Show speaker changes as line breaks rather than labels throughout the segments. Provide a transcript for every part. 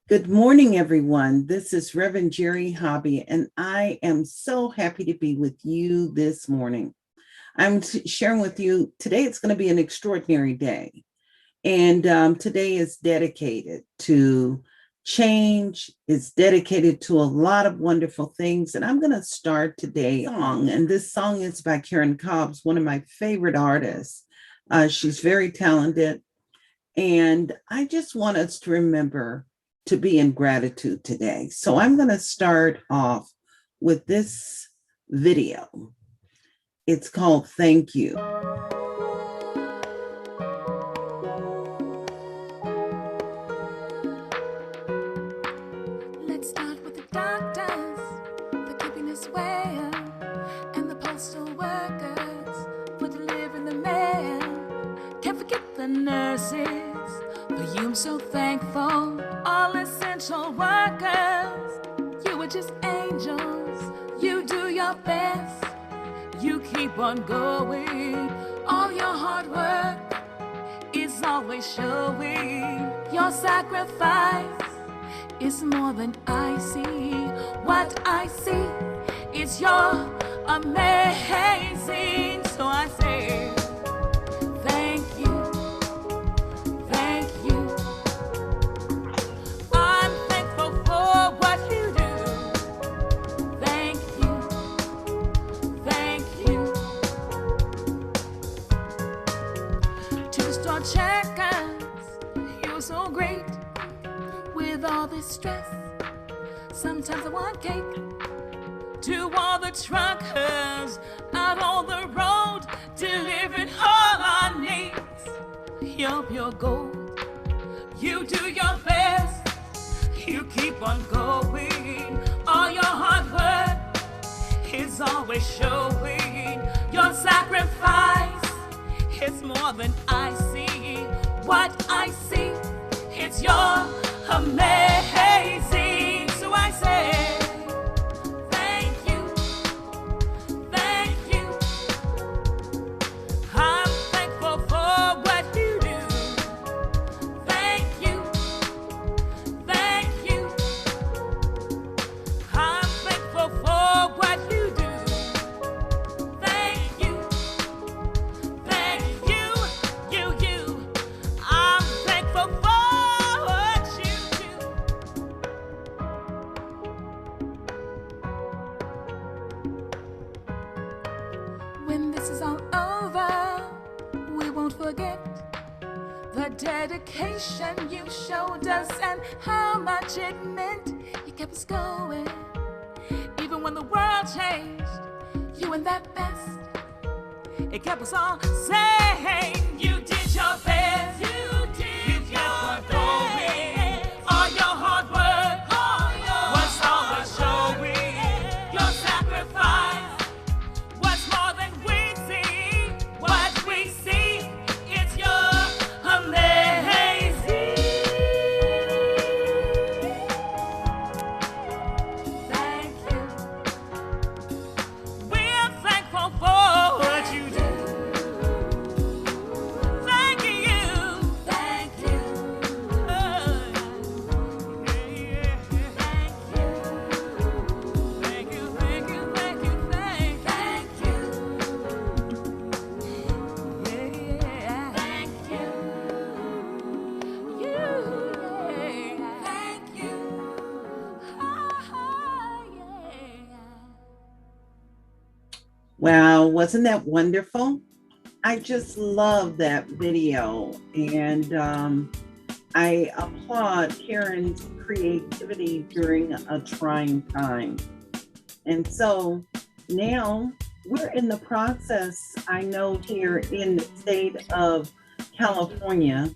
Good morning, everyone. This is Reverend Jerry Hobby, and I am so happy to be with you this morning. I'm sharing with you today, it's going to be an extraordinary day. And today is dedicated to change, it's dedicated to a lot of wonderful things. And I'm going to start today on, and this song is by Karen Cobbs, one of my favorite artists. She's very talented. And I just want us to remember to be in gratitude today. So I'm going to start off with this video. It's called Thank You.
Let's start with the doctors for keeping us well, and the postal workers for delivering the mail. Can't forget the nurses, for you I'm so thankful. All essential workers, you are just angels. You do your best, you keep on going. All your hard work is always showing. Your sacrifice is more than I see. What I see is your amazing. So I say thank you, thank you. I'm thankful for what you do. Thank you, thank you. To the store checkers, you're so great. With all this stress, sometimes I want cake. To all the truckers out on the road, delivering all our needs. You're pure gold. You do your best. You keep on going. All your hard work is always showing. Your sacrifice is more than I see. What I see, it's your amazing. So I say thank you, thank you. I'm thankful for what you do. Thank you, thank you. I'm thankful for what you do. Thank you, thank you. I'm thankful for when this is all over, we won't forget the dedication you showed us and how much it meant. You kept us going, even when the world changed. You and that best, it kept us all saying you did your best. You kept on going. All your hard work was always showing. Your sacrifice was more than we see. What we see is your amazing. Thank you. We're thankful for what you do. Thank you. Thank you. Yeah. Thank you. Thank you, thank you, thank you, thank you. Yeah. Thank you. Thank you. Yeah.
Wow, wasn't that wonderful? I just love that video. And I applaud Karen's creativity during a trying time. And so now we're in the process, I know here in the state of California,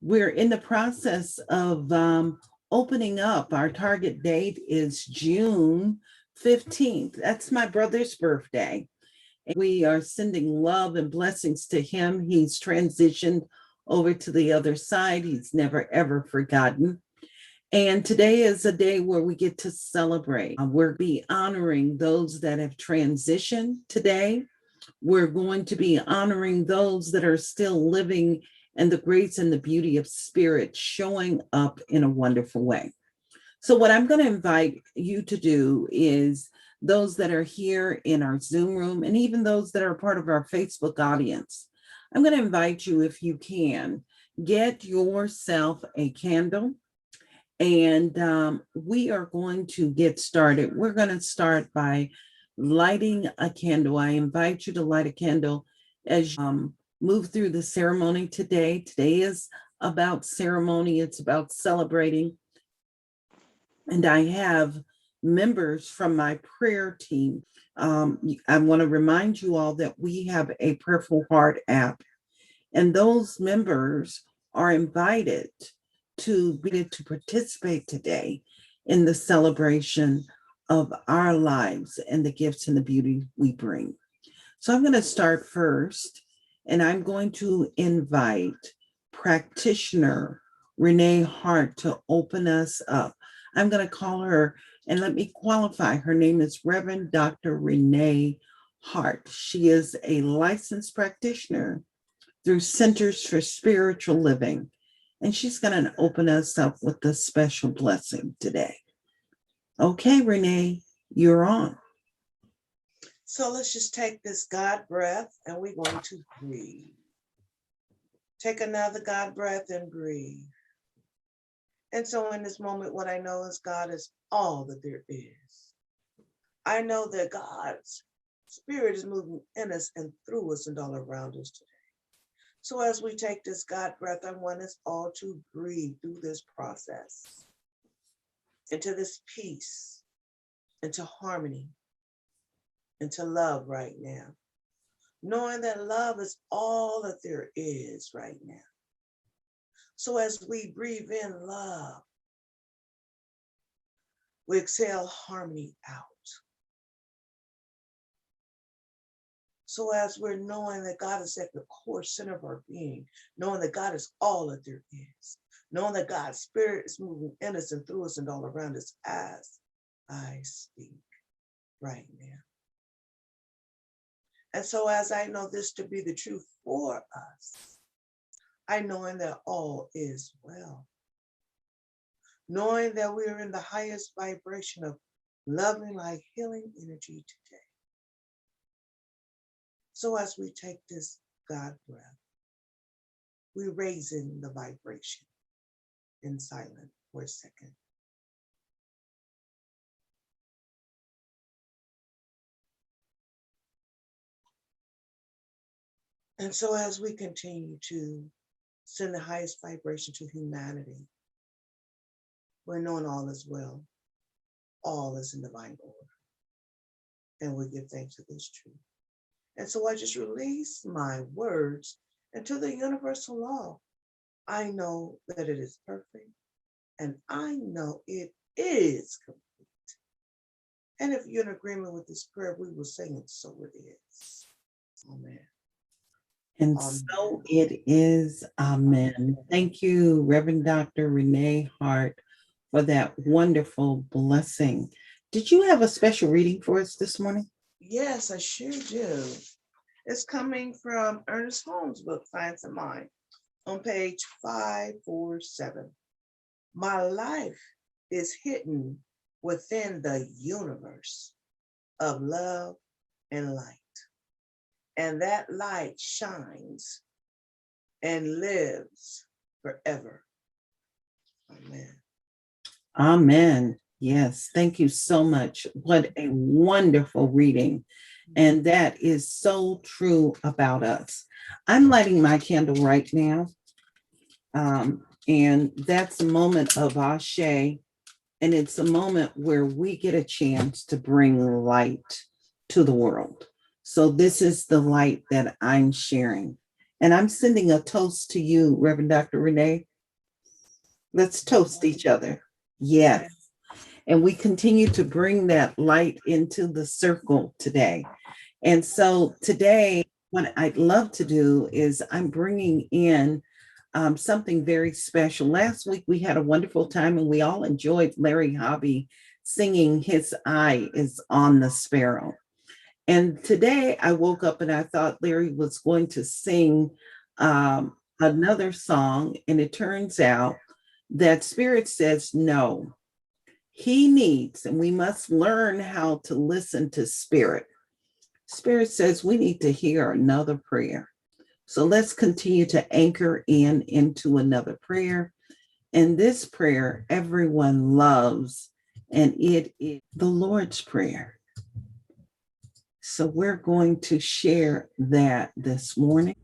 we're in the process of opening up. Our target date is June 15th. That's my brother's birthday. And we are sending love and blessings to him. He's transitioned over to the other side. He's never, ever forgotten. And today is a day where we get to celebrate. We'll be honoring those that have transitioned today. We're going to be honoring those that are still living and the grace and the beauty of spirit showing up in a wonderful way. So what I'm going to invite you to do is those that are here in our Zoom room and even those that are part of our Facebook audience, I'm going to invite you, if you can, get yourself a candle and we are going to get started. We're going to start by lighting a candle. I invite you to light a candle as you move through the ceremony today. Today is about ceremony. It's about celebrating. And I have members from my prayer team. I want to remind you all that we have a Prayerful Heart app, and those members are invited to participate today in the celebration of our lives and the gifts and the beauty we bring. So I'm going to start first, and I'm going to invite practitioner Renee Hart to open us up. I'm going to call her, and let me qualify. Her name is Reverend Dr. Renee Hart. She is a licensed practitioner through Centers for Spiritual Living, and she's going to open us up with a special blessing today. Okay, Renee, you're on.
So let's just take this God breath and we're going to breathe. Take another God breath and breathe. And so in this moment, what I know is God is all that there is. I know that God's Spirit is moving in us and through us and all around us today. So as we take this God breath, I want us all to breathe through this process into this peace, into harmony, into love right now. Knowing that love is all that there is right now. So as we breathe in love, we exhale harmony out. So as we're knowing that God is at the core center of our being, knowing that God is all that there is, knowing that God's Spirit is moving in us and through us and all around us as I speak right now. And so as I know this to be the truth for us, I knowing that all is well. Knowing that we are in the highest vibration of loving, light, healing energy today. So as we take this God breath, we raise in the vibration in silence for a second. And so as we continue to send the highest vibration to humanity, we're knowing all is well, all is in divine order, and we give thanks to this truth. And so I just release my words into the universal law. I know that it is perfect, and I know it is complete. And if you're in agreement with this prayer, we will sing it, so it is. Amen.
And so it is. Amen. Thank you, Reverend Dr. Renee Hart, for that wonderful blessing. Did you have a special reading for us this morning?
Yes, I sure do. It's coming from Ernest Holmes' book, Science of Mind, on page 547. My life is hidden within the universe of love and light. And that light shines and lives forever. Amen.
Amen. Yes. Thank you so much. What a wonderful reading. And that is so true about us. I'm lighting my candle right now. And that's a moment of Ashe. And it's a moment where we get a chance to bring light to the world. So this is the light that I'm sharing. And I'm sending a toast to you, Reverend Dr. Renee. Let's toast each other. Yes. And we continue to bring that light into the circle today. And so today, what I'd love to do is I'm bringing in something very special. Last week, we had a wonderful time and we all enjoyed Larry Hobby singing His Eye is on the Sparrow. And today I woke up and I thought Larry was going to sing another song. And it turns out that Spirit says no. He needs, and we must learn how to listen to Spirit. Spirit says we need to hear another prayer. So let's continue to anchor into another prayer. And this prayer everyone loves, and it is the Lord's Prayer. So we're going to share that this morning.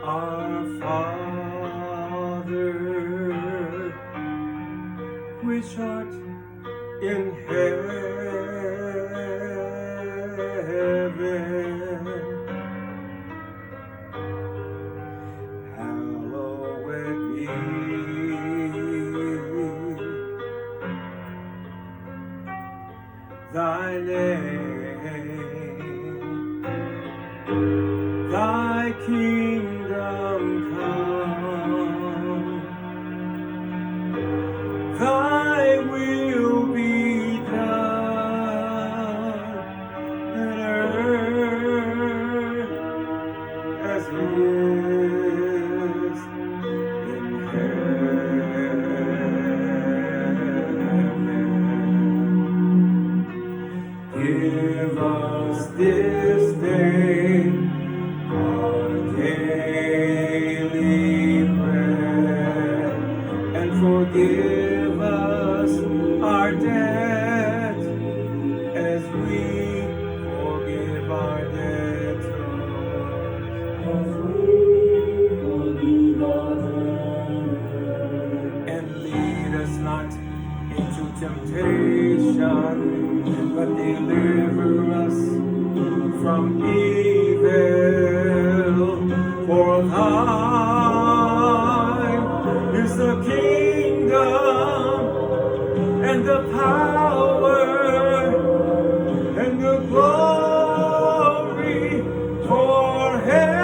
Our Father, which art in heaven, hallowed be thy name, thy kingdom come, thy will be done on earth as it is in heaven. Give us this day our daily bread, and forgive us our debt as we forgive our debtors. And lead us not into temptation, but deliver us from evil. For thine is the kingdom and the power and the glory forever.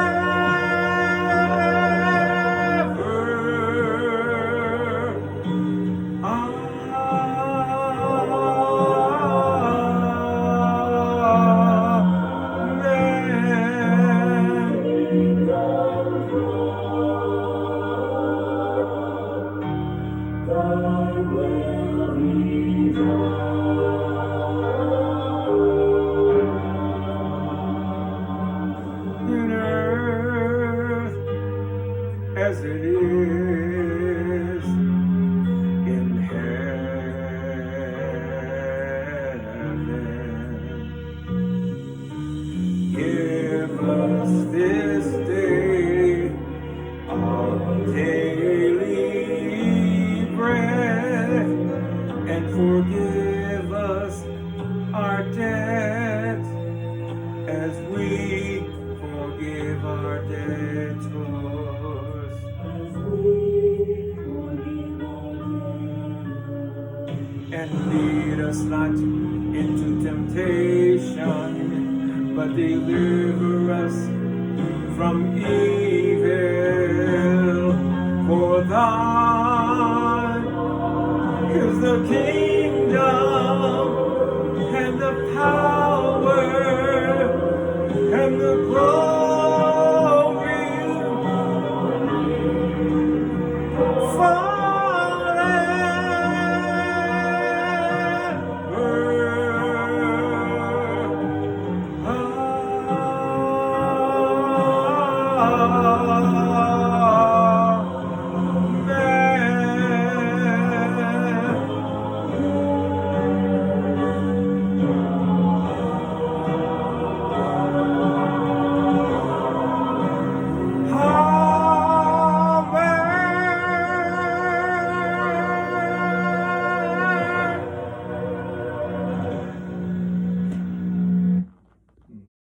In earth as it is in heaven. Give us this day our daily bread, and forgive us our debt as we forgive our debtors. And lead us not into temptation, but deliver us from evil. For thine is the kingdom and the power and the glory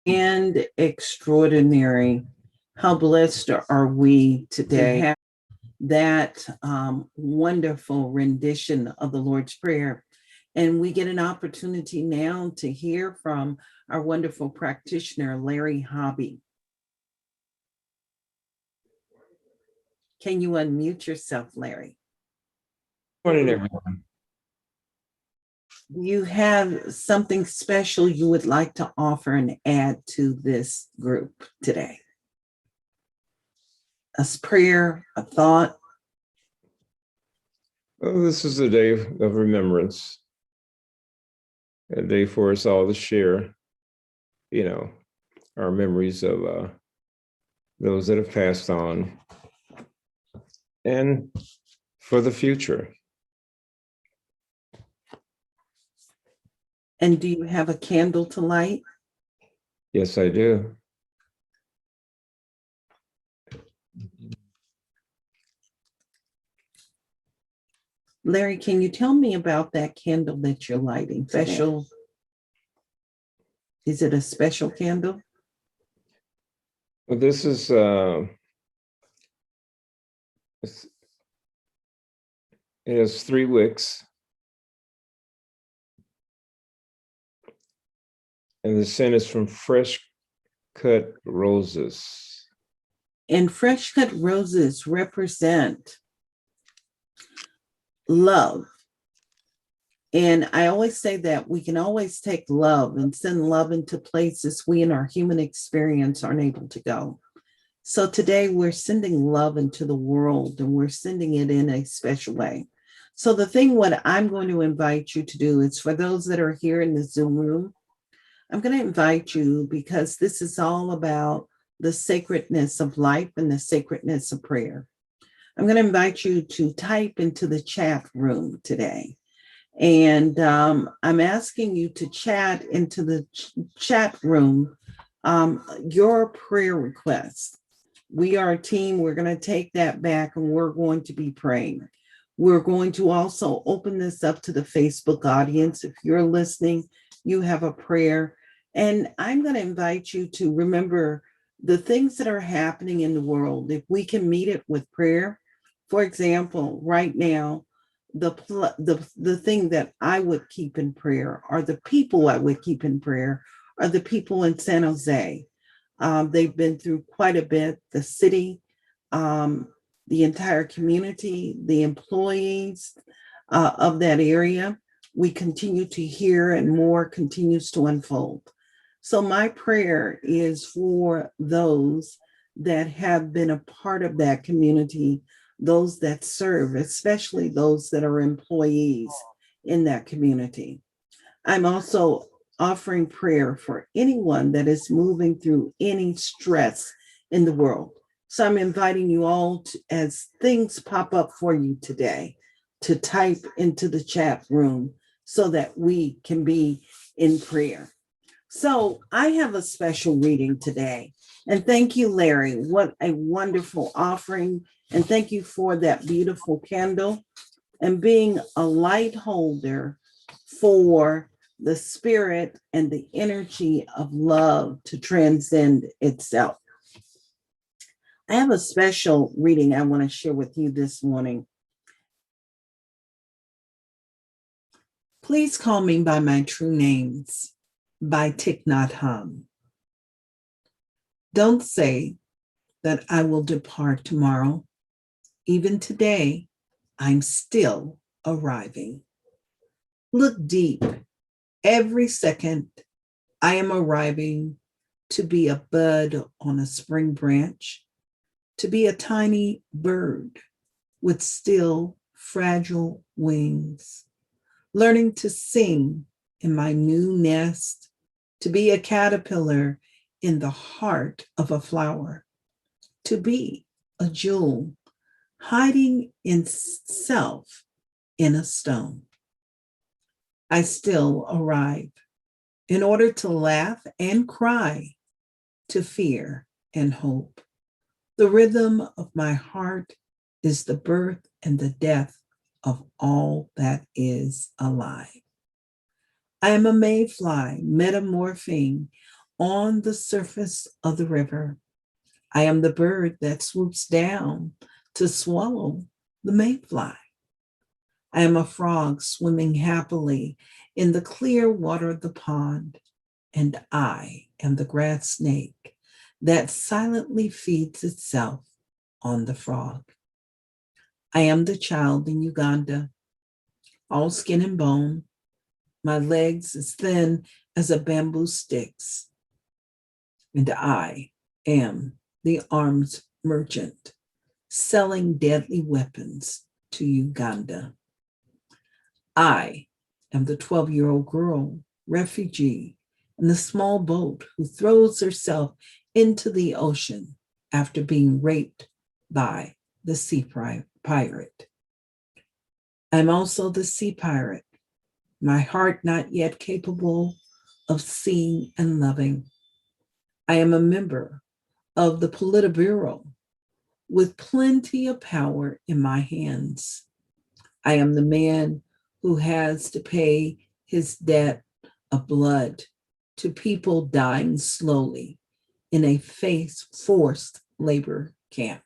And extraordinary. How blessed are we today to have that wonderful rendition of the Lord's Prayer. And we get an opportunity now to hear from our wonderful practitioner, Larry Hobby. Can you unmute yourself, Larry?
Good morning, everyone.
you have something special you would like to offer and add to this group today? A prayer, a thought?
Well, this is a day of remembrance, a day for us all to share, our memories of those that have passed on, and for the future.
And do you have a candle to light?
Yes, I do.
Larry, can you tell me about that candle that you're lighting? Special? Is it a special candle?
Well, this is it has 3 wicks, and the scent is from fresh cut roses.
And fresh cut roses represent love. And I always say that we can always take love and send love into places we in our human experience aren't able to go. So today we're sending love into the world, and we're sending it in a special way. So the thing what I'm going to invite you to do is, for those that are here in the Zoom room, I'm going to invite you, because this is all about the sacredness of life and the sacredness of prayer. I'm going to invite you to type into the chat room today. And I'm asking you to chat into the chat room your prayer requests. We are a team. We're going to take that back, and we're going to be praying. We're going to also open this up to the Facebook audience. If you're listening, you have a prayer. And I'm going to invite you to remember the things that are happening in the world. If we can meet it with prayer, for example, right now, the thing that I would keep in prayer, or the people I would keep in prayer, are the people in San Jose. They've been through quite a bit. The city, the entire community, the employees of that area. We continue to hear, and more continues to unfold. So my prayer is for those that have been a part of that community, those that serve, especially those that are employees in that community. I'm also offering prayer for anyone that is moving through any stress in the world. So I'm inviting you all to, as things pop up for you today, to type into the chat room so that we can be in prayer. So I have a special reading today. And thank you, Larry. What a wonderful offering. And thank you for that beautiful candle and being a light holder for the spirit and the energy of love to transcend itself. I have a special reading I want to share with you this morning. Please Call Me by My True Names by Thich Nhat Hanh. Don't say that I will depart tomorrow. Even today, I'm still arriving. Look deep. Every second, I am arriving to be a bud on a spring branch, to be a tiny bird with still fragile wings, learning to sing in my new nest, to be a caterpillar in the heart of a flower, to be a jewel hiding itself in a stone. I still arrive in order to laugh and cry, to fear and hope. The rhythm of my heart is the birth and the death of all that is alive. I am a mayfly metamorphing on the surface of the river. I am the bird that swoops down to swallow the mayfly. I am a frog swimming happily in the clear water of the pond, and I am the grass snake that silently feeds itself on the frog. I am the child in Uganda, all skin and bone, my legs as thin as a bamboo sticks. And I am the arms merchant selling deadly weapons to Uganda. I am the 12-year-old girl, refugee, in the small boat who throws herself into the ocean after being raped by the sea pirate. I'm also the sea pirate, my heart not yet capable of seeing and loving. I am a member of the Politburo with plenty of power in my hands. I am the man who has to pay his debt of blood to people dying slowly in a forced labor camp.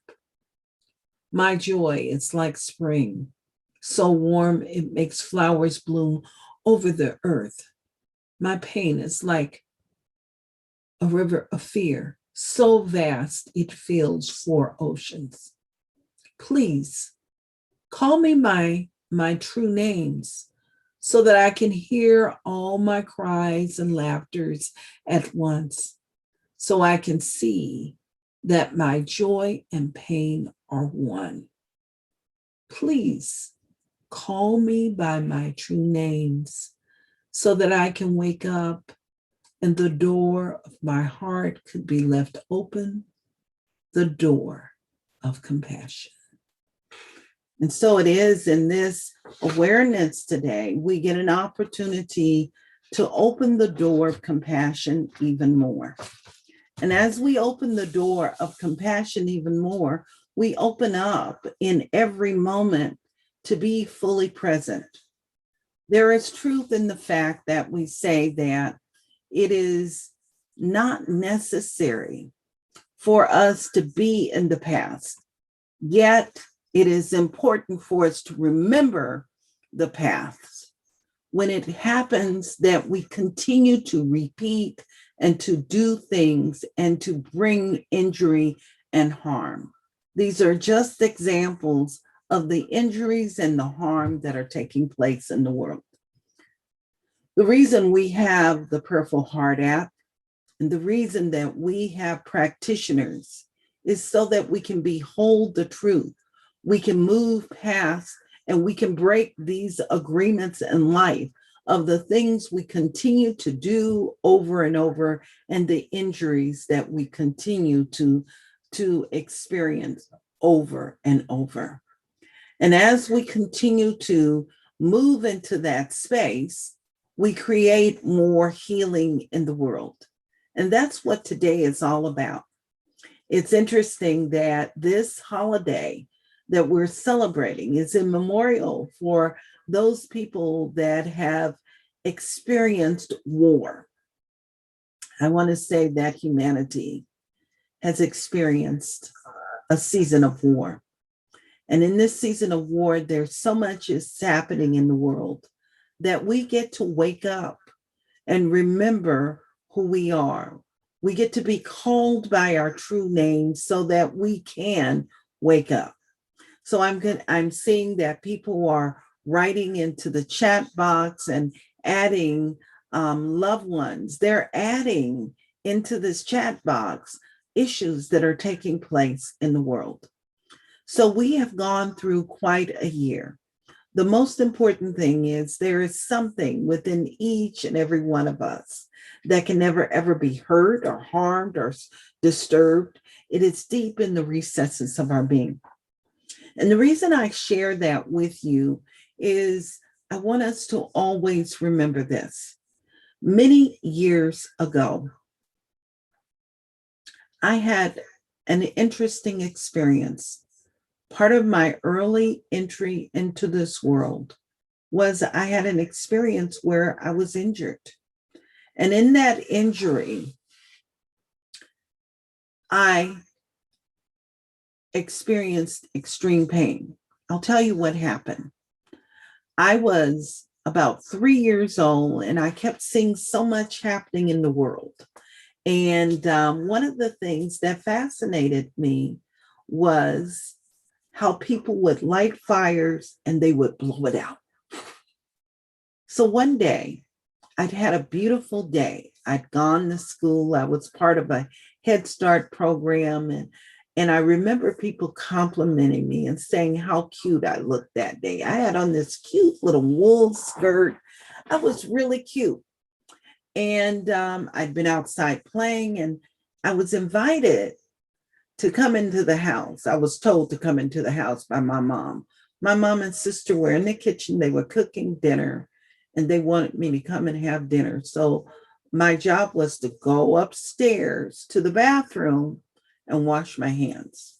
My joy is like spring, so warm it makes flowers bloom over the earth. My pain is like a river of fear, so vast it fills 4 oceans. Please call me my true names so that I can hear all my cries and laughters at once, so I can see that my joy and pain are one. Please call me by my true names so that I can wake up and the door of my heart could be left open, the door of compassion. And so it is in this awareness today, we get an opportunity to open the door of compassion even more. And as we open the door of compassion even more, we open up in every moment to be fully present. There is truth in the fact that we say that it is not necessary for us to be in the past, yet it is important for us to remember the past. When it happens that we continue to repeat and to do things and to bring injury and harm. These are just examples of the injuries and the harm that are taking place in the world. The reason we have the Purple Heart app and the reason that we have practitioners is so that we can behold the truth. We can move past and we can break these agreements in life of the things we continue to do over and over and the injuries that we continue to experience over and over. And as we continue to move into that space, we create more healing in the world. And that's what today is all about. It's interesting that this holiday that we're celebrating is a memorial for those people that have experienced war. I want to say that humanity has experienced a season of war. And in this season of war, there's so much is happening in the world that we get to wake up and remember who we are. We get to be called by our true names so that we can wake up. So I'm seeing that people are writing into the chat box and adding loved ones. They're adding into this chat box issues that are taking place in the world. So we have gone through quite a year. The most important thing is there is something within each and every one of us that can never, ever be hurt or harmed or disturbed. It is deep in the recesses of our being. And the reason I share that with you is I want us to always remember this. Many years ago, I had an interesting experience. Part of my early entry into this world was I had an experience where I was injured. And in that injury, I experienced extreme pain. I'll tell you what happened. I was about 3 years old and I kept seeing so much happening in the world. And one of the things that fascinated me was how people would light fires and they would blow it out. So one day I'd had a beautiful day. I'd gone to school. I was part of a Head Start program. And I remember people complimenting me and saying how cute I looked that day. I had on this cute little wool skirt. I was really cute. And I'd been outside playing, and I was invited to come into the house. I was told to come into the house by my mom. My mom and sister were in the kitchen. They were cooking dinner, and they wanted me to come and have dinner. So my job was to go upstairs to the bathroom and wash my hands.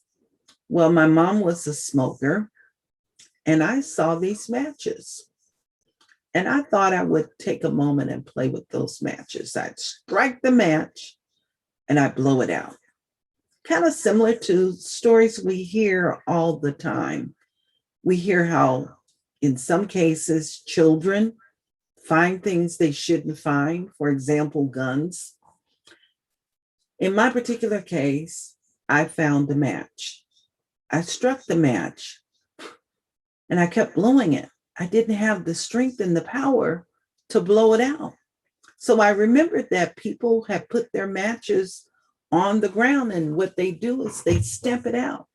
Well, my mom was a smoker, and I saw these matches. And I thought I would take a moment and play with those matches. I'd strike the match and I'd blow it out. Kind of similar to stories we hear all the time. We hear how, in some cases, children find things they shouldn't find, for example, guns. In my particular case, I found the match. I struck the match and I kept blowing it. I didn't have the strength and the power to blow it out. So I remembered that people have put their matches on the ground, and what they do is they stamp it out.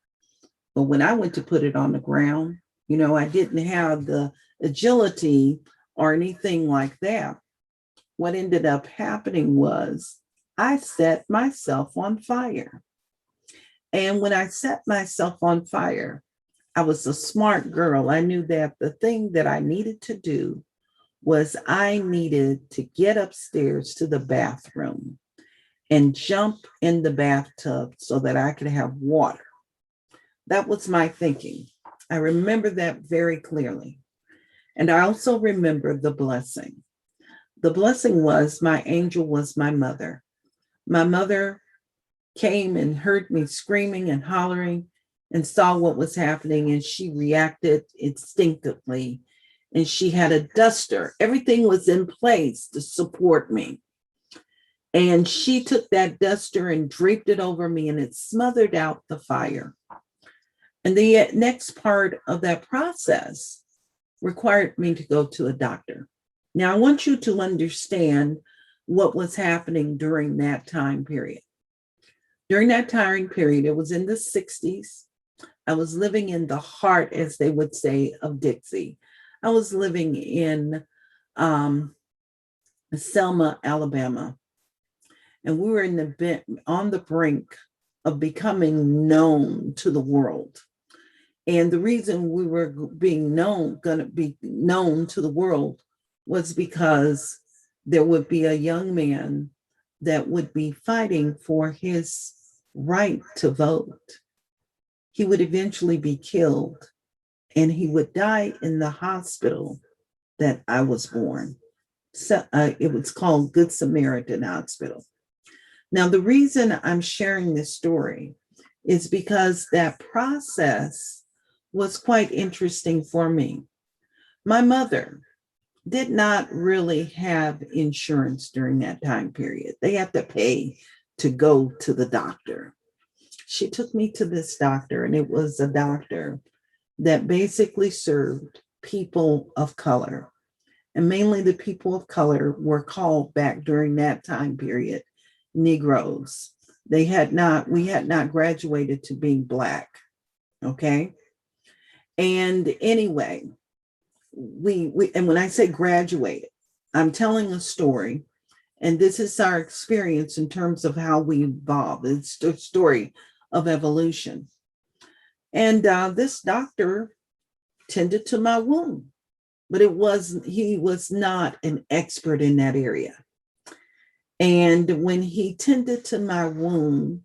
But when I went to put it on the ground, I didn't have the agility or anything like that. What ended up happening was I set myself on fire. And when I set myself on fire, I was a smart girl. I knew that the thing that I needed to do was I needed to get upstairs to the bathroom and jump in the bathtub so that I could have water. That was my thinking. I remember that very clearly. And I also remember the blessing. The blessing was my angel was my mother. My mother came and heard me screaming and hollering and saw what was happening, and she reacted instinctively, and she had a duster. Everything was in place to support me. And she took that duster and draped it over me, and it smothered out the fire. And the next part of that process required me to go to a doctor. Now, I want you to understand what was happening during that time period. During that time period, it was in the 60s. I was living in the heart, as they would say, of Dixie. I was living in Selma, Alabama. And we were on the brink of becoming known to the world. And the reason we were going to be known to the world was because there would be a young man that would be fighting for his right to vote. He would eventually be killed, and he would die in the hospital that I was born. So it was called Good Samaritan Hospital. Now, the reason I'm sharing this story is because that process was quite interesting for me. My mother did not really have insurance during that time period. They had to pay to go to the doctor. She took me to this doctor, and it was a doctor that basically served people of color. And mainly the people of color were called back during that time period Negroes. We had not graduated to being Black. Okay. And anyway, and when I say graduated, I'm telling a story, and this is our experience in terms of how we evolved. It's the story of evolution. And this doctor tended to my wound, but he was not an expert in that area. And when he tended to my wound,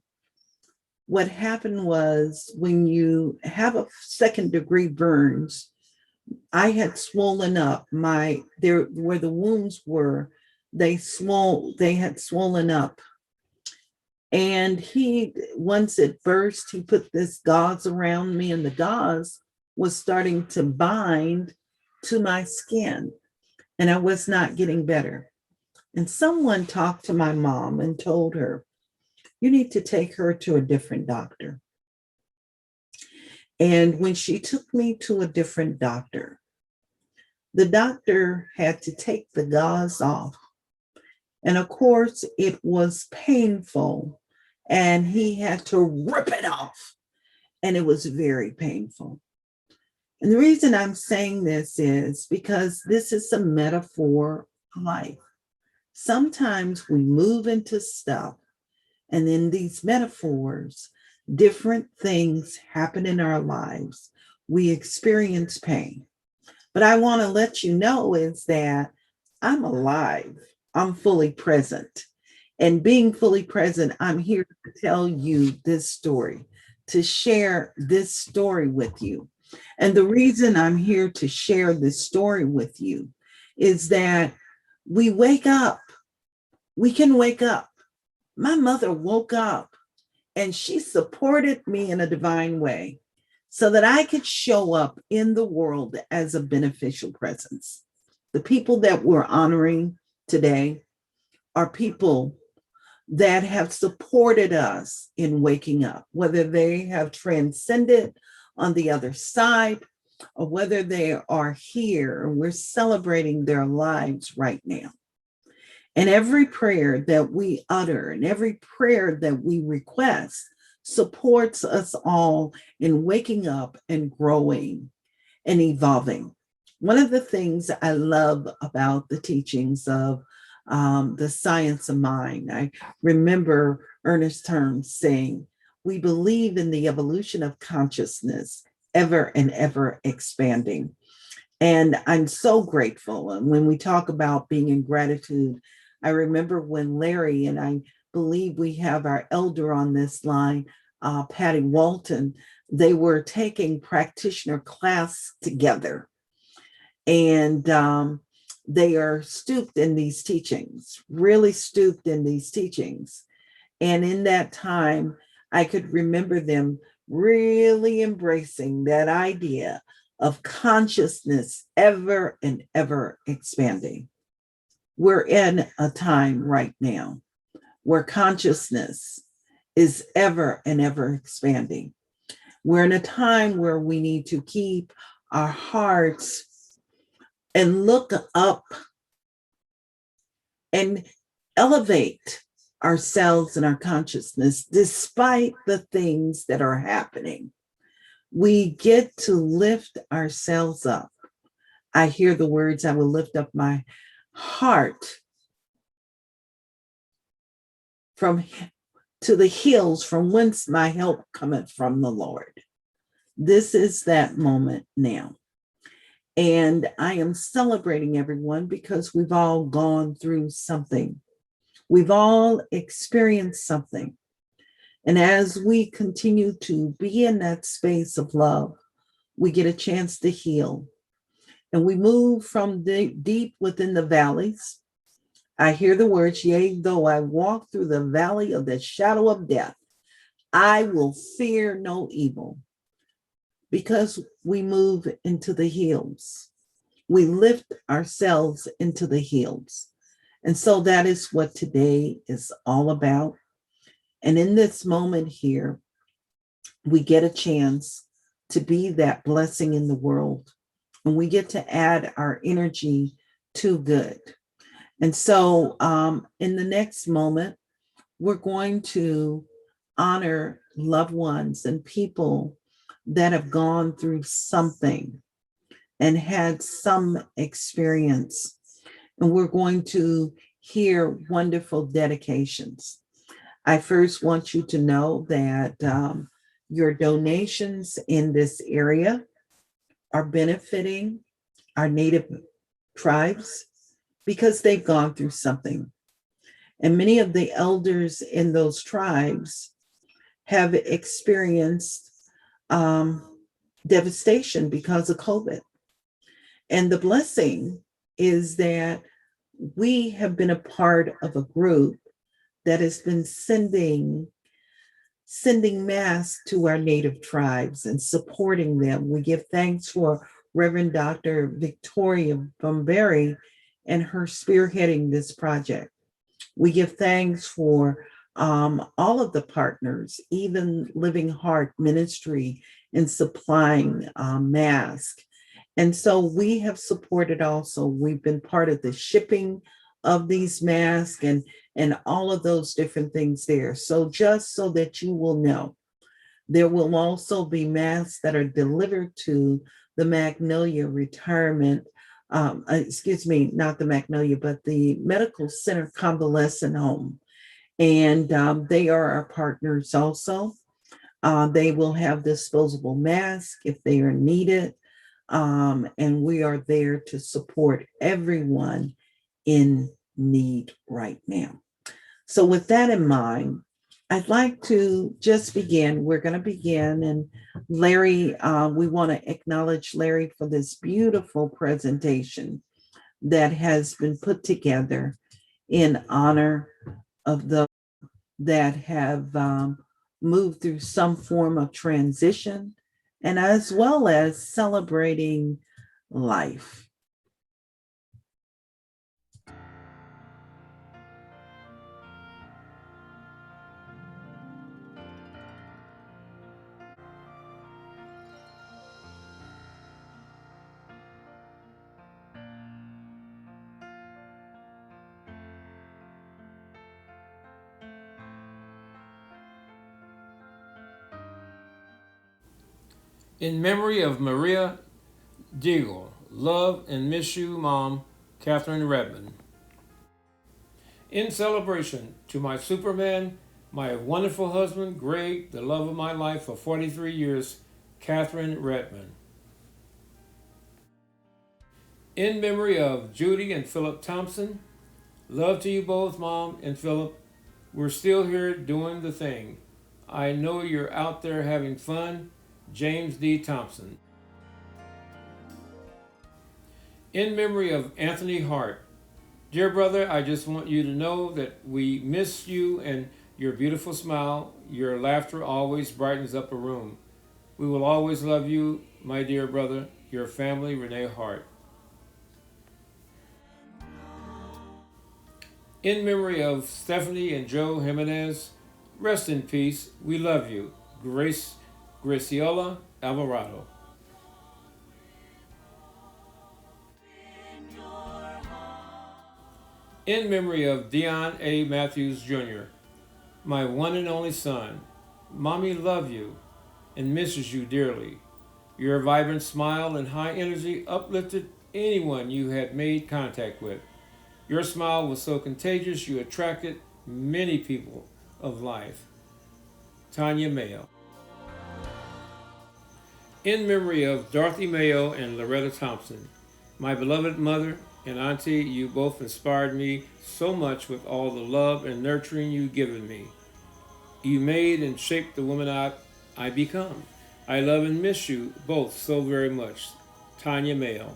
what happened was, when you have a second-degree burns, I had swollen up where the wounds were, they had swollen up. And once it burst, he put this gauze around me, and the gauze was starting to bind to my skin, and I was not getting better. And someone talked to my mom and told her, you need to take her to a different doctor. And when she took me to a different doctor, the doctor had to take the gauze off And of course, it was painful, and he had to rip it off, and it was very painful. And the reason I'm saying this is because this is a metaphor of life. Sometimes we move into stuff, and in these metaphors, different things happen in our lives. We experience pain. But I want to let you know is that I'm alive. I'm fully present. And being fully present, I'm here to tell you this story, to share this story with you. And the reason I'm here to share this story with you is that we wake up. We can wake up. My mother woke up and she supported me in a divine way so that I could show up in the world as a beneficial presence. The people that we're honoring today are people that have supported us in waking up, whether they have transcended on the other side or whether they are here and we're celebrating their lives right now. And every prayer that we utter and every prayer that we request supports us all in waking up and growing and evolving. One of the things I love about the teachings of the science of mind, I remember Ernest Terms saying, we believe in the evolution of consciousness, ever and ever expanding. And I'm so grateful. And when we talk about being in gratitude, I remember when Larry, and I believe we have our elder on this line, Patty Walton, they were taking practitioner class together. And they are stooped in these teachings, really stooped in these teachings. And in that time, I could remember them really embracing that idea of consciousness ever and ever expanding. We're in a time right now where consciousness is ever and ever expanding. We're in a time where we need to keep our hearts and look up and elevate ourselves and our consciousness despite the things that are happening. We get to lift ourselves up. I hear the words, I will lift up my heart from to the hills from whence my help cometh from the Lord. This is that moment now. And I am celebrating everyone because we've all gone through something. We've all experienced something. And as we continue to be in that space of love, we get a chance to heal. And we move from deep within the valleys. I hear the words, yea, though I walk through the valley of the shadow of death, I will fear no evil. Because we move into the hills. We lift ourselves into the hills. And so that is what today is all about. And in this moment here, we get a chance to be that blessing in the world. And we get to add our energy to good. And so in the next moment, we're going to honor loved ones and people that have gone through something and had some experience. And we're going to hear wonderful dedications. I first want you to know that your donations in this area are benefiting our Native tribes because they've gone through something. And many of the elders in those tribes have experienced devastation because of COVID. And the blessing is that we have been a part of a group that has been sending masks to our Native tribes and supporting them. We give thanks for Reverend Dr. Victoria Bomberi and her spearheading this project. We give thanks for all of the partners, even Living Heart Ministry in supplying masks. And so we have supported also, we've been part of the shipping of these masks and all of those different things there. So just so that you will know, there will also be masks that are delivered to the Magnolia Retirement, excuse me, not the Magnolia, but the Medical Center Convalescent Home. And they are our partners also. They will have disposable masks if they are needed. And we are there to support everyone in need right now. So, with that in mind, I'd like to just begin. We're going to begin. And Larry, we want to acknowledge Larry for this beautiful presentation that has been put together in honor of those that have moved through some form of transition, and as well as celebrating life.
In memory of Maria Deagle, love and miss you, Mom, Catherine Redmond. In celebration to my Superman, my wonderful husband, Greg, the love of my life for 43 years, Catherine Redmond. In memory of Judy and Philip Thompson, love to you both, Mom and Philip. We're still here doing the thing. I know you're out there having fun. James D. Thompson. In memory of Anthony Hart, dear brother, I just want you to know that we miss you and your beautiful smile. Your laughter always brightens up a room. We will always love you, my dear brother, your family, Renee Hart. In memory of Stephanie and Joe Jimenez, rest in peace. We love you. Graciola Alvarado. In memory of Dion A. Matthews Jr., my one and only son, Mommy love you and misses you dearly. Your vibrant smile and high energy uplifted anyone you had made contact with. Your smile was so contagious you attracted many people of life. Tanya Mayo. In memory of Dorothy Mayo and Loretta Thompson, my beloved mother and auntie, you both inspired me so much with all the love and nurturing you've given me. You made and shaped the woman I become. I love and miss you both so very much. Tanya Mayo.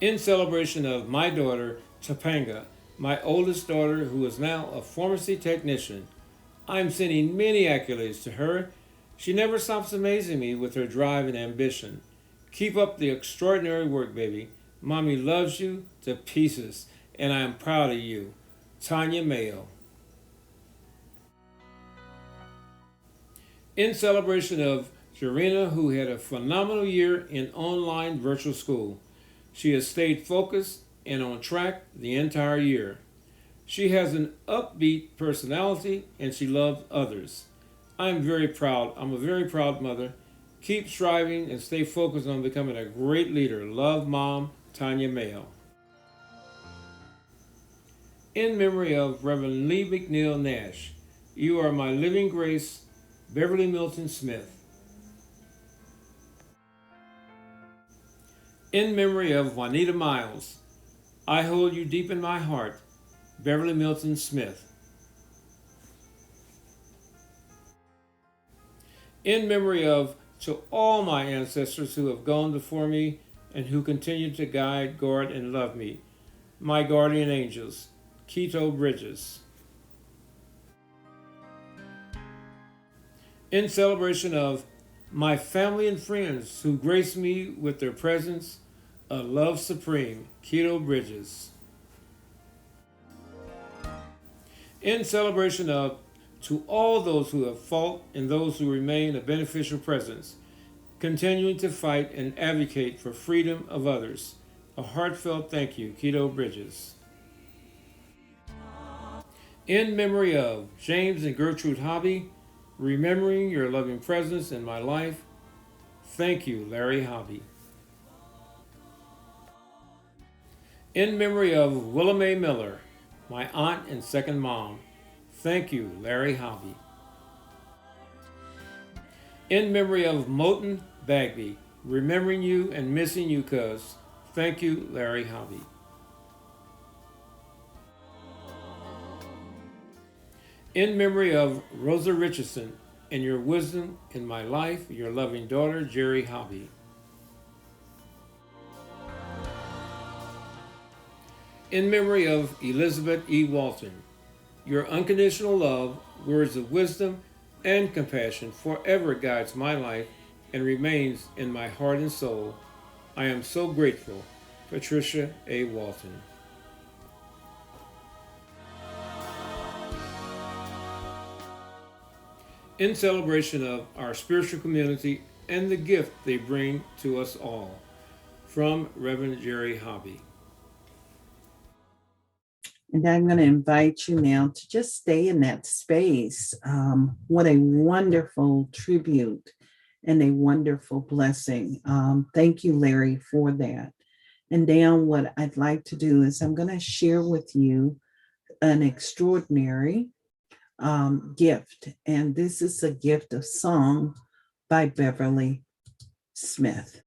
In celebration of my daughter, Topanga, my oldest daughter who is now a pharmacy technician, I'm sending many accolades to her. She never stops amazing me with her drive and ambition. Keep up the extraordinary work, baby. Mommy loves you to pieces, and I am proud of you. Tanya Mayo. In celebration of Jarena, who had a phenomenal year in online virtual school. She has stayed focused and on track the entire year. She has an upbeat personality and she loves others. I'm very proud. I'm a very proud mother. Keep striving and stay focused on becoming a great leader. Love, Mom, Tanya Mayo. In memory of Reverend Lee McNeil Nash, you are my living grace, Beverly Milton Smith. In memory of Juanita Miles, I hold you deep in my heart, Beverly Milton Smith. In memory of to all my ancestors who have gone before me and who continue to guide, guard, and love me, my guardian angels, Quito Bridges. In celebration of my family and friends who grace me with their presence, a love supreme, Quito Bridges. In celebration of to all those who have fought and those who remain a beneficial presence, continuing to fight and advocate for freedom of others, A heartfelt thank you, Keto Bridges. In memory of James and Gertrude Hobby, remembering your loving presence in my life. Thank you, Larry Hobby. In memory of Willa Mae Miller, my aunt and second mom. Thank you, Larry Hobby. In memory of Moten Bagby, remembering you and missing you, cuz. Thank you, Larry Hobby. In memory of Rosa Richardson and your wisdom in my life, your loving daughter, Jerry Hobby. In memory of Elizabeth E. Walton, your unconditional love, words of wisdom, and compassion forever guides my life and remains in my heart and soul. I am so grateful, Patricia A. Walton. In celebration of our spiritual community and the gift they bring to us all, from Reverend Jerry Hobby.
And I'm going to invite you now to just stay in that space. What a wonderful tribute and a wonderful blessing. Thank you, Larry, for that. And now what I'd like to do is I'm going to share with you an extraordinary gift. And this is a gift of song by Beverly Smith.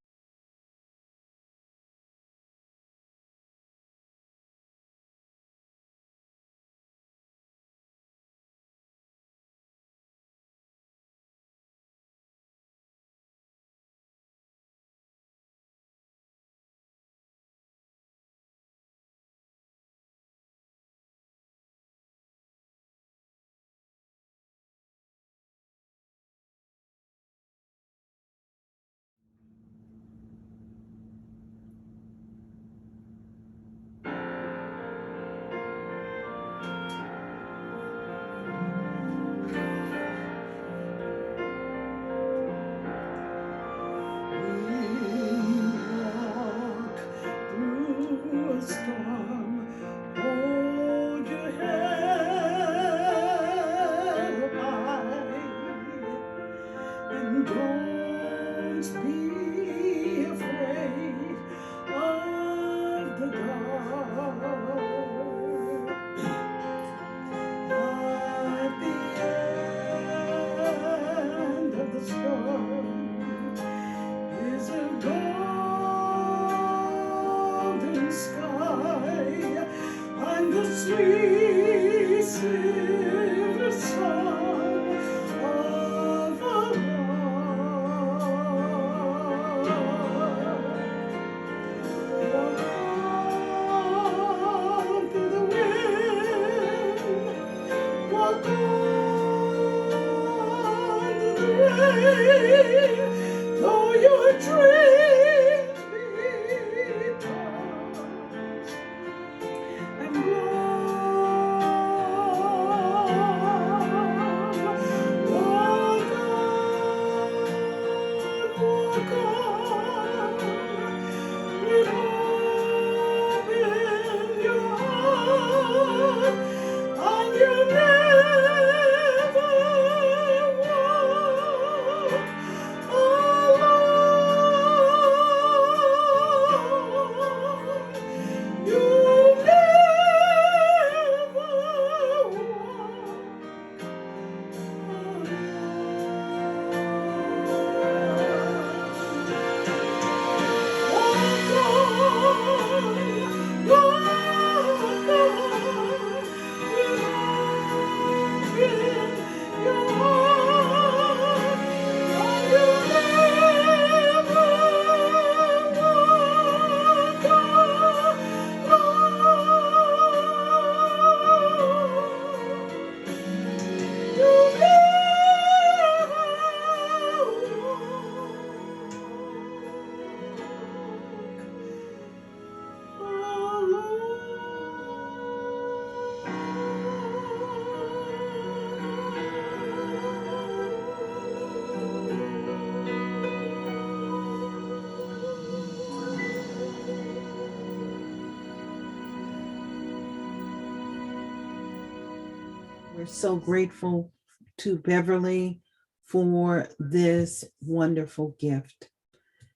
so grateful to Beverly for this wonderful gift.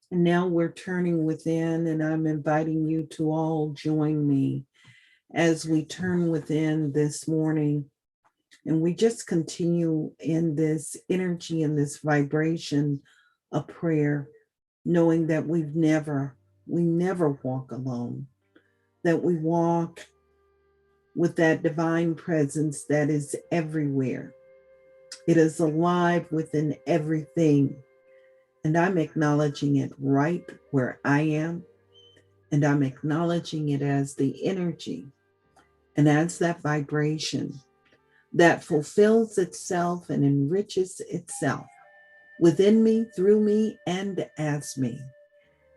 And now we're turning within, and I'm inviting you to all join me as we turn within this morning. And we just continue in this energy and this vibration of prayer, knowing that we never walk alone, that we walk with that divine presence that is everywhere. It is alive within everything. And I'm acknowledging it right where I am. And I'm acknowledging it as the energy and as that vibration that fulfills itself and enriches itself within me, through me, and as me.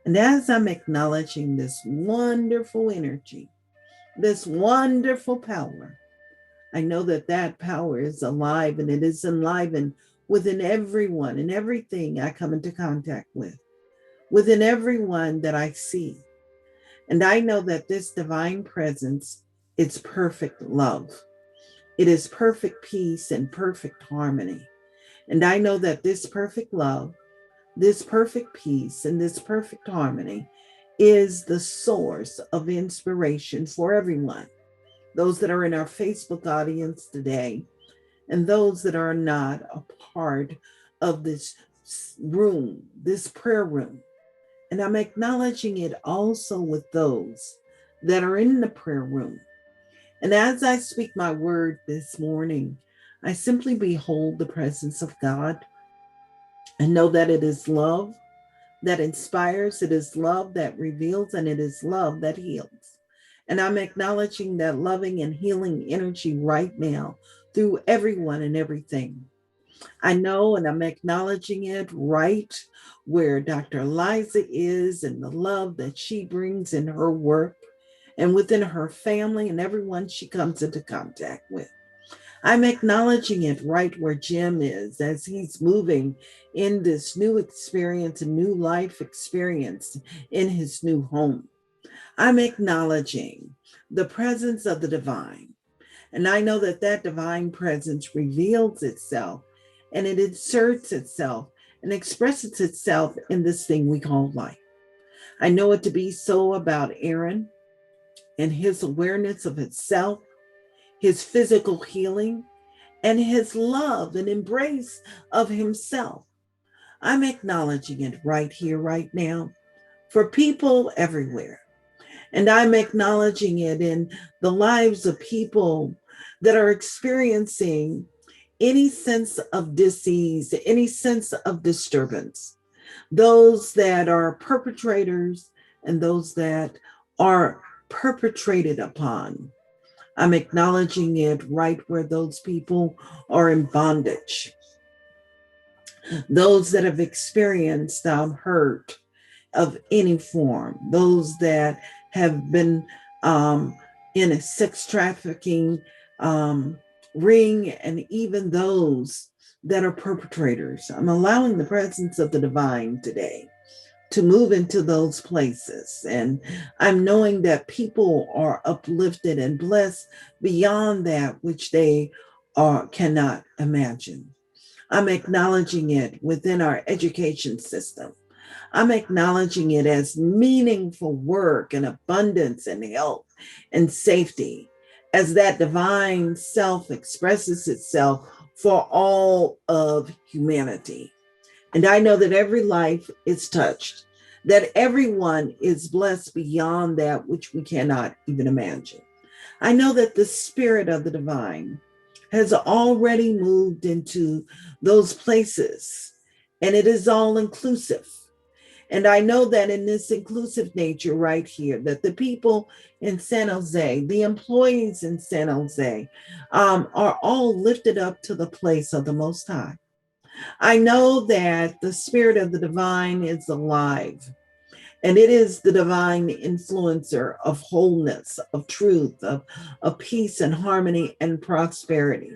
And as I'm acknowledging this wonderful energy, this wonderful power, I know that that power is alive, and it is enlivened within everyone and everything I come into contact with, within everyone that I see. And I know that this divine presence, it's perfect love. It is perfect peace and perfect harmony. And I know that this perfect love, this perfect peace, and this perfect harmony is the source of inspiration for everyone. Those that are in our Facebook audience today, and those that are not a part of this room, this prayer room. And I'm acknowledging it also with those that are in the prayer room. And as I speak my word this morning, I simply behold the presence of God and know that it is love that inspires, it is love that reveals, and it is love that heals. And I'm acknowledging that loving and healing energy right now through everyone and everything. I know, and I'm acknowledging it right where Dr. Eliza is, and the love that she brings in her work and within her family and everyone she comes into contact with. I'm acknowledging it right where Jim is as he's moving in this new experience, a new life experience in his new home. I'm acknowledging the presence of the divine. And I know that that divine presence reveals itself, and it inserts itself and expresses itself in this thing we call life. I know it to be so about Aaron and his awareness of himself, his physical healing, and his love and embrace of himself. I'm acknowledging it right here, right now, for people everywhere. And I'm acknowledging it in the lives of people that are experiencing any sense of disease, any sense of disturbance, those that are perpetrators and those that are perpetrated upon. I'm acknowledging it right where those people are in bondage, those that have experienced hurt of any form, those that have been in a sex trafficking ring, and even those that are perpetrators. I'm allowing the presence of the divine today to move into those places. And I'm knowing that people are uplifted and blessed beyond that which they cannot imagine. I'm acknowledging it within our education system. I'm acknowledging it as meaningful work and abundance and health and safety as that divine self expresses itself for all of humanity. And I know that every life is touched, that everyone is blessed beyond that which we cannot even imagine. I know that the spirit of the divine has already moved into those places, and it is all inclusive. And I know that in this inclusive nature right here, that the people in San Jose, the employees in San Jose, are all lifted up to the place of the Most High. I know that the spirit of the divine is alive, and it is the divine influencer of wholeness, of truth, of peace and harmony and prosperity,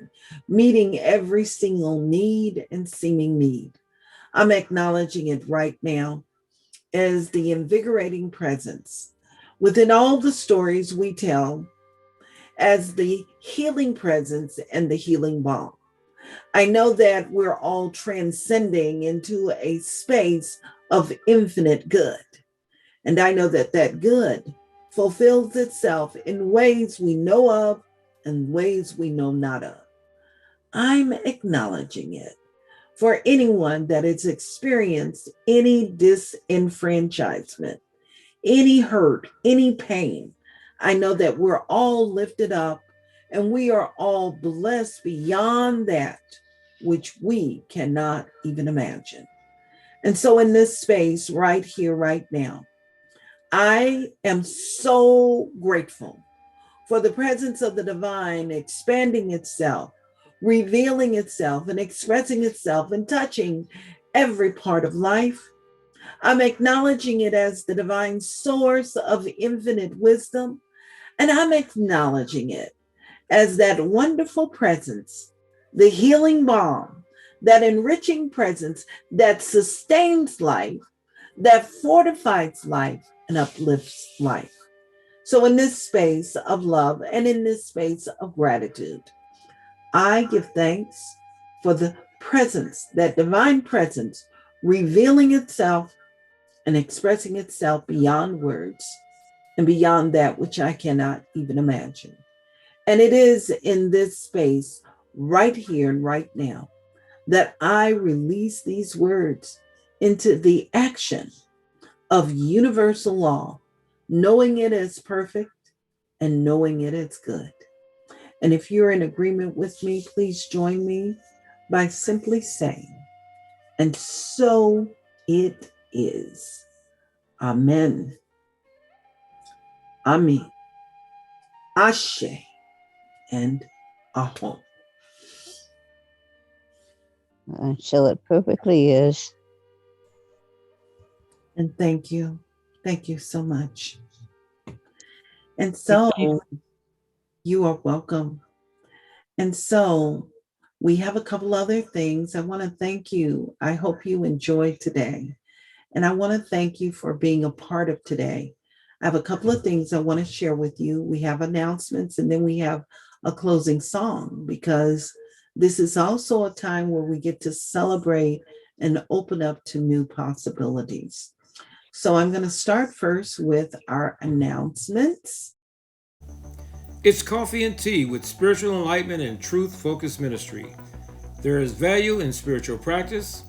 meeting every single need and seeming need. I'm acknowledging it right now as the invigorating presence within all the stories we tell, as the healing presence and the healing balm. I know that we're all transcending into a space of infinite good. And I know that that good fulfills itself in ways we know of and ways we know not of. I'm acknowledging it for anyone that has experienced any disenfranchisement, any hurt, any pain. I know that we're all lifted up and we are all blessed beyond that which we cannot even imagine. And so in this space right here, right now, I am so grateful for the presence of the divine expanding itself, revealing itself and expressing itself and touching every part of life. I'm acknowledging it as the divine source of infinite wisdom, and I'm acknowledging it as that wonderful presence, the healing balm, that enriching presence that sustains life, that fortifies life and uplifts life. So in this space of love and in this space of gratitude, I give thanks for the presence, that divine presence, revealing itself and expressing itself beyond words and beyond that which I cannot even imagine. And it is in this space right here and right now that I release these words into the action of universal law, knowing it as perfect and knowing it as good. And if you're in agreement with me, please join me by simply saying, and so it is. Amen. Amen. Ashe and Ahom.
So it perfectly is.
And thank you. Thank you so much. And so you are welcome. And so we have a couple other things. I want to thank you. I hope you enjoyed today. And I want to thank you for being a part of today. I have a couple of things I want to share with you. We have announcements and then we have a closing song, because this is also a time where we get to celebrate and open up to new possibilities. So I'm going to start first with our announcements.
It's Coffee and Tea with Spiritual Enlightenment and Truth Focused Ministry. There is value in spiritual practice,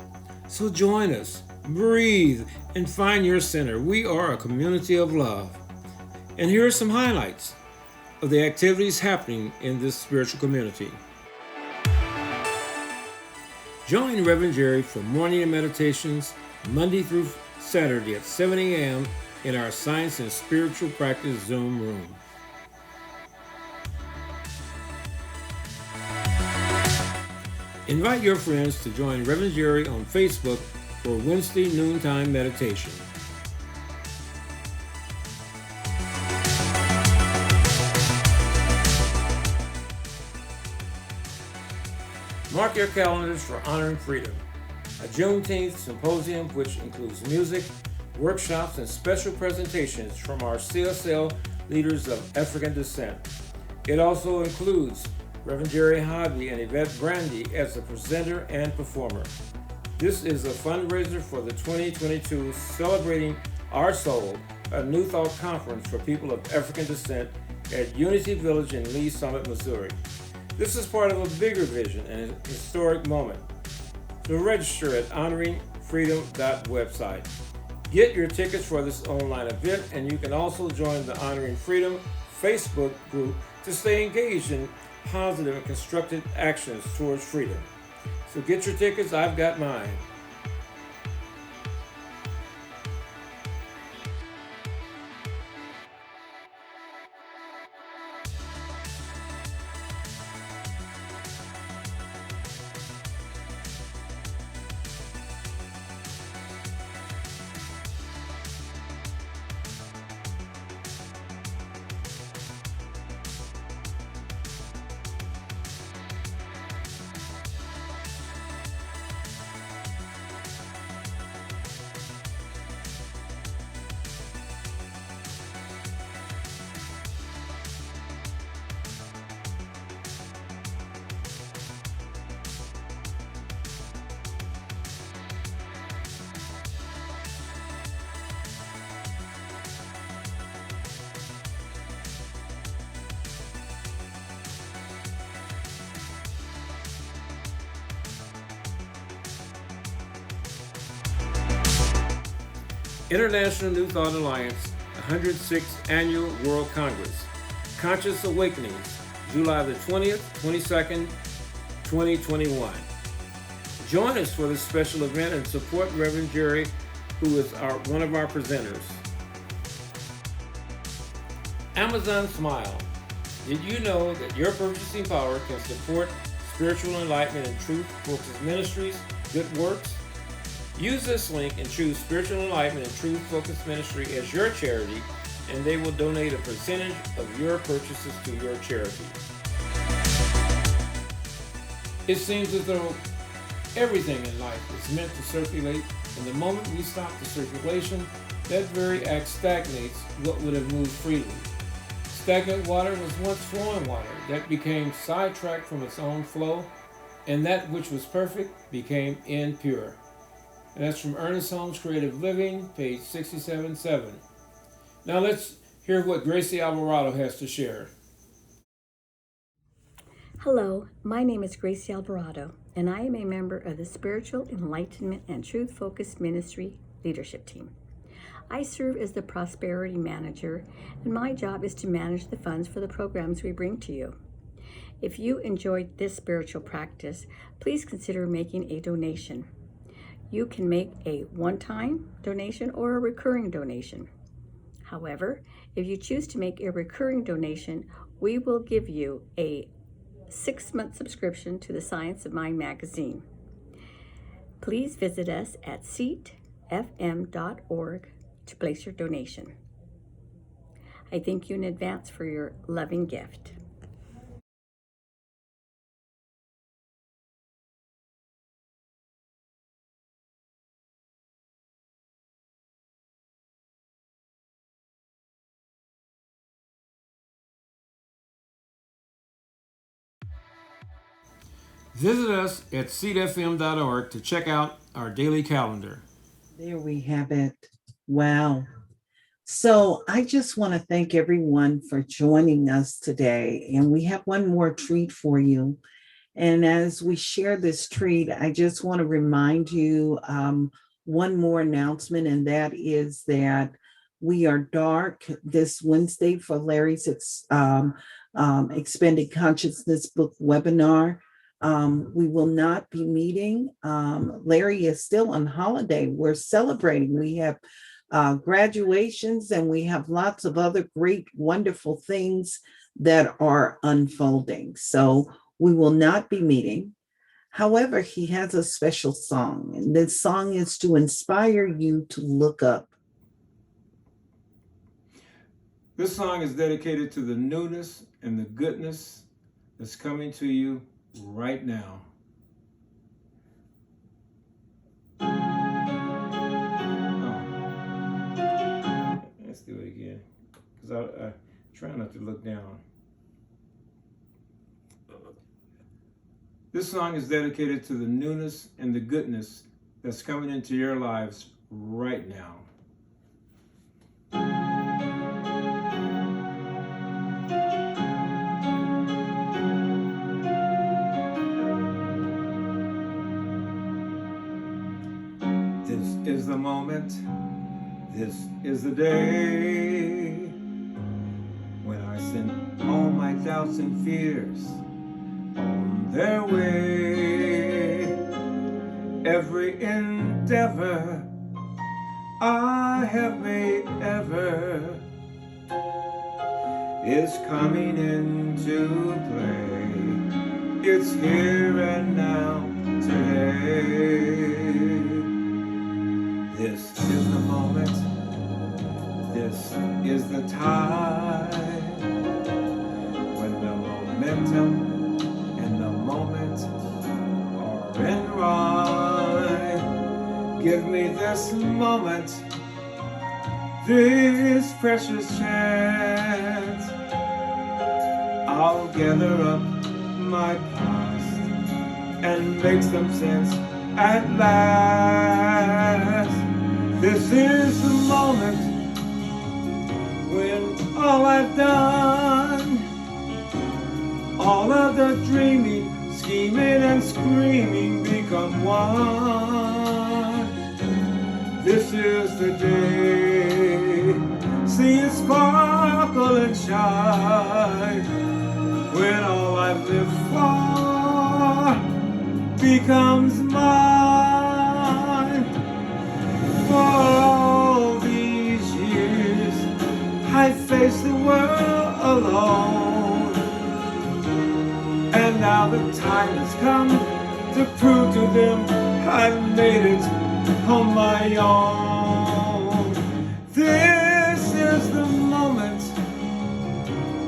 so join us, breathe, and find your center. We are a community of love. And here are some highlights of the activities happening in this spiritual community. Join Reverend Jerry for morning and meditations Monday through Saturday at 7 a.m. in our Science and Spiritual Practice Zoom room. Invite your friends to join Reverend Jerry on Facebook for Wednesday noontime meditation. Mark your calendars for Honoring Freedom, a Juneteenth symposium which includes music, workshops, and special presentations from our CSL leaders of African descent. It also includes Reverend Jerry Hobby and Yvette Brandy as the presenter and performer. This is a fundraiser for the 2022 Celebrating Our Soul, a New Thought conference for people of African descent at Unity Village in Lee Summit, Missouri. This is part of a bigger vision and a historic moment. So register at honoringfreedom.website. Get your tickets for this online event, and you can also join the Honoring Freedom Facebook group to stay engaged in positive and constructive actions towards freedom. So get your tickets, I've got mine. International New Thought Alliance 106th Annual World Congress, Conscious Awakenings, July the 20th, 22nd, 2021. Join us for this special event and support Reverend Jerry, who is one of our presenters. Amazon Smile. Did you know that your purchasing power can support spiritual enlightenment and truth-focused ministries, good works? Use this link and choose Spiritual Enlightenment and Truth-Focused Ministry as your charity, and they will donate a percentage of your purchases to your charity. It seems as though everything in life is meant to circulate, and the moment we stop the circulation, that very act stagnates what would have moved freely. Stagnant water was once flowing water that became sidetracked from its own flow, and that which was perfect became impure. And that's from Ernest Holmes' Creative Living, page 67-7. Now let's hear what Gracie Alvarado has to share.
Hello, my name is Gracie Alvarado, and I am a member of the Spiritual Enlightenment and Truth-Focused Ministry Leadership Team. I serve as the Prosperity Manager, and my job is to manage the funds for the programs we bring to you. If you enjoyed this spiritual practice, please consider making a donation. You can make a one-time donation or a recurring donation. However, if you choose to make a recurring donation, we will give you a 6-month subscription to the Science of Mind magazine. Please visit us at seatfm.org to place your donation. I thank you in advance for your loving gift.
Visit us at seatfm.org to check out our daily calendar.
There we have it. Wow. So I just want to thank everyone for joining us today. And we have one more treat for you. And as we share this treat, I just want to remind you one more announcement, and that is that we are dark this Wednesday for Larry's Expanded Consciousness Book webinar. We will not be meeting. Larry is still on holiday. We're celebrating. We have graduations, and we have lots of other great, wonderful things that are unfolding. So we will not be meeting. However, he has a special song, and this song is to inspire you to look up.
This song is dedicated to the newness and the goodness that's coming to you right now. Let's do it again, because I try not to look down. This song is dedicated to the newness and the goodness that's coming into your lives right now. This is the moment, this is the day when I send all my doubts and fears on their way. Every endeavor I have made ever is coming into play. It's here and now today. This is the moment, this is the time when the momentum and the moment are in rhyme. Give me this moment, this precious chance. I'll gather up my past and make some sense at last. This is the moment when all I've done, all of the dreaming, scheming and screaming become one.
This is the day. See it sparkle and shine when all I've lived for becomes mine. For all these years I faced the world alone, and now the time has come to prove to them I've made it on my own. This is the moment,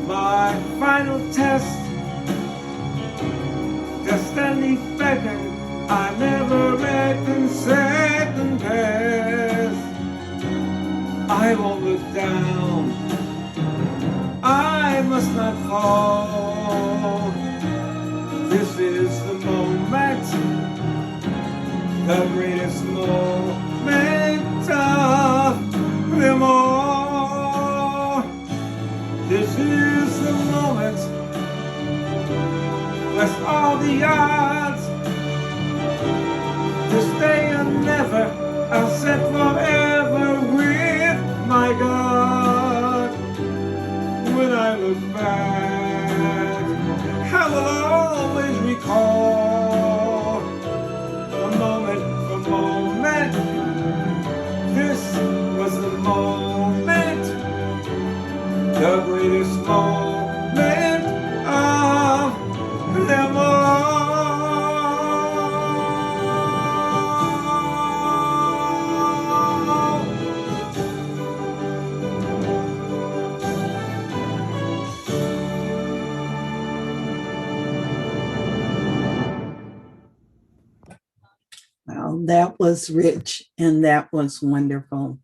my final test. Destiny beckoned, I never reckon second best. I won't look down, I must not fall. This is the moment, the greatest moment of them all. This is the moment, bless all the odds. This day and never, I'll set forever with my God. When I look back, I will always recall a moment for moment. This was the moment, the greatest moment of them all.
Well, that was rich and that was wonderful.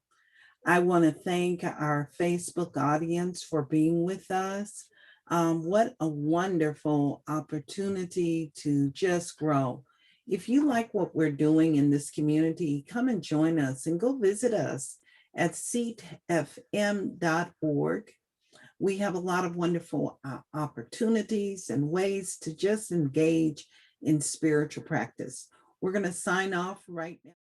I want to thank our Facebook audience for being with us. What a wonderful opportunity to just grow. If you like what we're doing in this community, come and join us and go visit us at seatfm.org. We have a lot of wonderful opportunities and ways to just engage in spiritual practice. We're going to sign off right now.